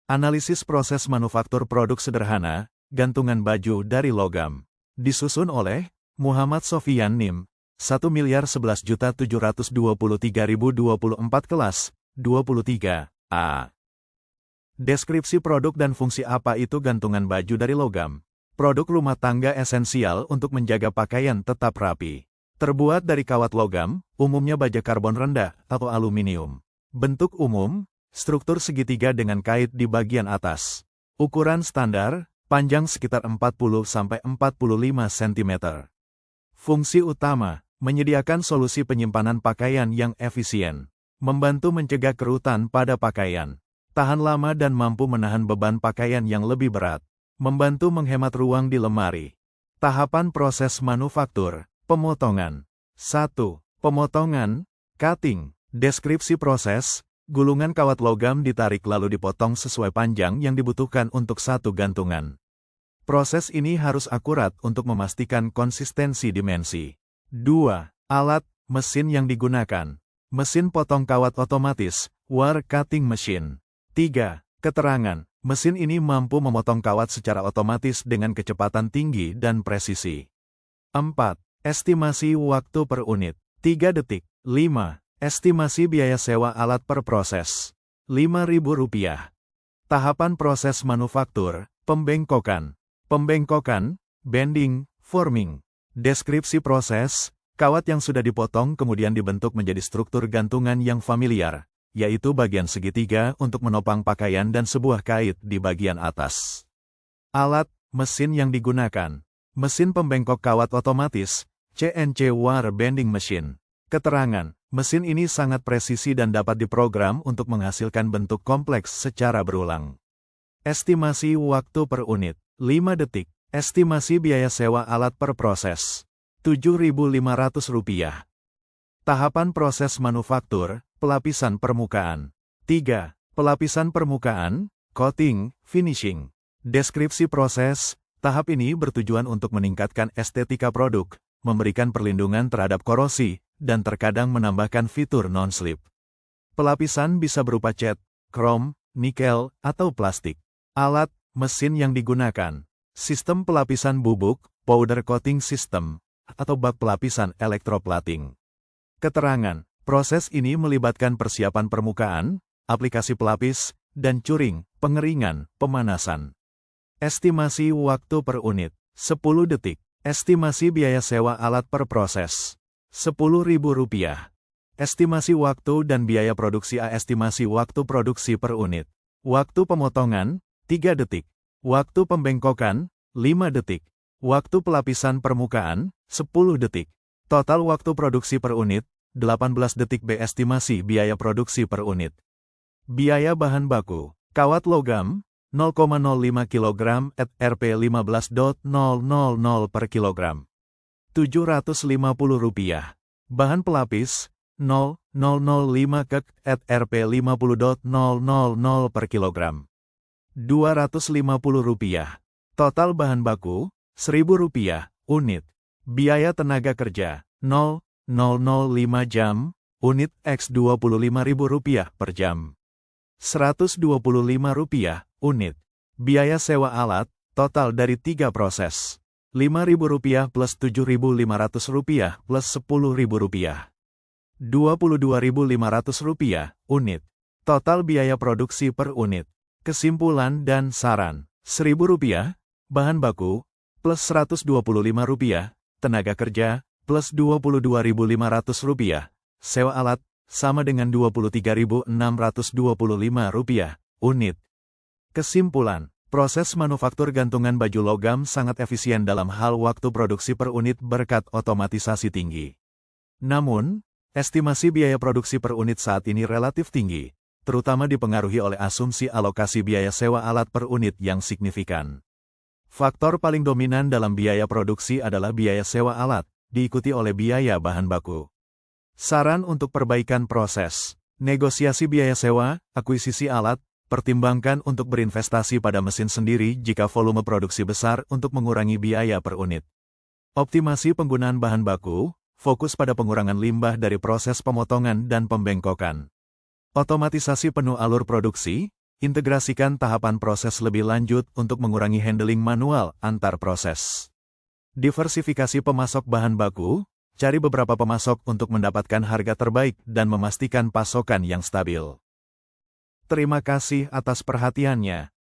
Analisis proses manufaktur produk sederhana, gantungan baju dari logam. Disusun oleh Muhammad Sofyan Nim, 1.011.723.024 kelas, 23, A. Deskripsi produk dan fungsi. Apa itu gantungan baju dari logam? Produk rumah tangga esensial untuk menjaga pakaian tetap rapi. Terbuat dari kawat logam, umumnya baja karbon rendah atau aluminium. Bentuk umum, struktur segitiga dengan kait di bagian atas. Ukuran standar, panjang sekitar 40-45 cm. Fungsi utama, menyediakan solusi penyimpanan pakaian yang efisien. Membantu mencegah kerutan pada pakaian. Tahan lama dan mampu menahan beban pakaian yang lebih berat. Membantu menghemat ruang di lemari. Tahapan proses manufaktur, pemotongan. 1. Pemotongan, cutting. Deskripsi proses, gulungan kawat logam ditarik lalu dipotong sesuai panjang yang dibutuhkan untuk satu gantungan. Proses ini harus akurat untuk memastikan konsistensi dimensi. 2. Alat, mesin yang digunakan. Mesin potong kawat otomatis, wire cutting machine. 3. Keterangan, mesin ini mampu memotong kawat secara otomatis dengan kecepatan tinggi dan presisi. 4. Estimasi waktu per unit, 3 detik. 5. Estimasi biaya sewa alat per proses, Rp5.000. Tahapan proses manufaktur, pembengkokan. Pembengkokan, bending, forming. Deskripsi proses, kawat yang sudah dipotong kemudian dibentuk menjadi struktur gantungan yang familiar, yaitu bagian segitiga untuk menopang pakaian dan sebuah kait di bagian atas. Alat, mesin yang digunakan. Mesin pembengkok kawat otomatis, CNC wire bending machine. Keterangan, mesin ini sangat presisi dan dapat diprogram untuk menghasilkan bentuk kompleks secara berulang. Estimasi waktu per unit, 5 detik. Estimasi biaya sewa alat per proses, Rp7.500. Tahapan proses manufaktur, pelapisan permukaan. 3. Pelapisan permukaan, coating, finishing. Deskripsi proses, tahap ini bertujuan untuk meningkatkan estetika produk, memberikan perlindungan terhadap korosi, dan terkadang menambahkan fitur non-slip. Pelapisan bisa berupa cat, krom, nikel, atau plastik. Alat, mesin yang digunakan. Sistem pelapisan bubuk, powder coating system, atau bak pelapisan elektroplating. Keterangan, proses ini melibatkan persiapan permukaan, aplikasi pelapis, dan curing, pengeringan, pemanasan. Estimasi waktu per unit, 10 detik. Estimasi biaya sewa alat per proses, Rp10.000. Estimasi waktu dan biaya produksi. Estimasi waktu produksi per unit. Waktu pemotongan, 3 detik. Waktu pembengkokan, 5 detik. Waktu pelapisan permukaan, 10 detik. Total waktu produksi per unit, 18 detik. Estimasi biaya produksi per unit. Biaya bahan baku. Kawat logam, 0,05 kg at Rp15.000 per kilogram. Rp750. Bahan pelapis, 0,005 kg at Rp50.000 per kilogram. Rp250. Total bahan baku, Rp1.000, unit. Biaya tenaga kerja, 0,005 jam, unit X Rp25.000 per jam. Rp125, unit. Biaya sewa alat, total dari 3 proses. Rp5.000 plus Rp7.500 plus Rp10.000. Rp22.500, unit. Total biaya produksi per unit. Kesimpulan dan saran. Rp1.000, bahan baku, plus Rp125, tenaga kerja, plus Rp22.500. Sewa alat, sama dengan Rp23.625, unit. Kesimpulan. Proses manufaktur gantungan baju logam sangat efisien dalam hal waktu produksi per unit berkat otomatisasi tinggi. Namun, estimasi biaya produksi per unit saat ini relatif tinggi, terutama dipengaruhi oleh asumsi alokasi biaya sewa alat per unit yang signifikan. Faktor paling dominan dalam biaya produksi adalah biaya sewa alat, diikuti oleh biaya bahan baku. Saran untuk perbaikan proses. Negosiasi biaya sewa, akuisisi alat, pertimbangkan untuk berinvestasi pada mesin sendiri jika volume produksi besar untuk mengurangi biaya per unit. Optimasi penggunaan bahan baku, fokus pada pengurangan limbah dari proses pemotongan dan pembengkokan. Otomatisasi penuh alur produksi, Integrasikan tahapan proses lebih lanjut untuk mengurangi handling manual antar proses. Diversifikasi pemasok bahan baku, cari beberapa pemasok untuk mendapatkan harga terbaik dan memastikan pasokan yang stabil. Terima kasih atas perhatiannya.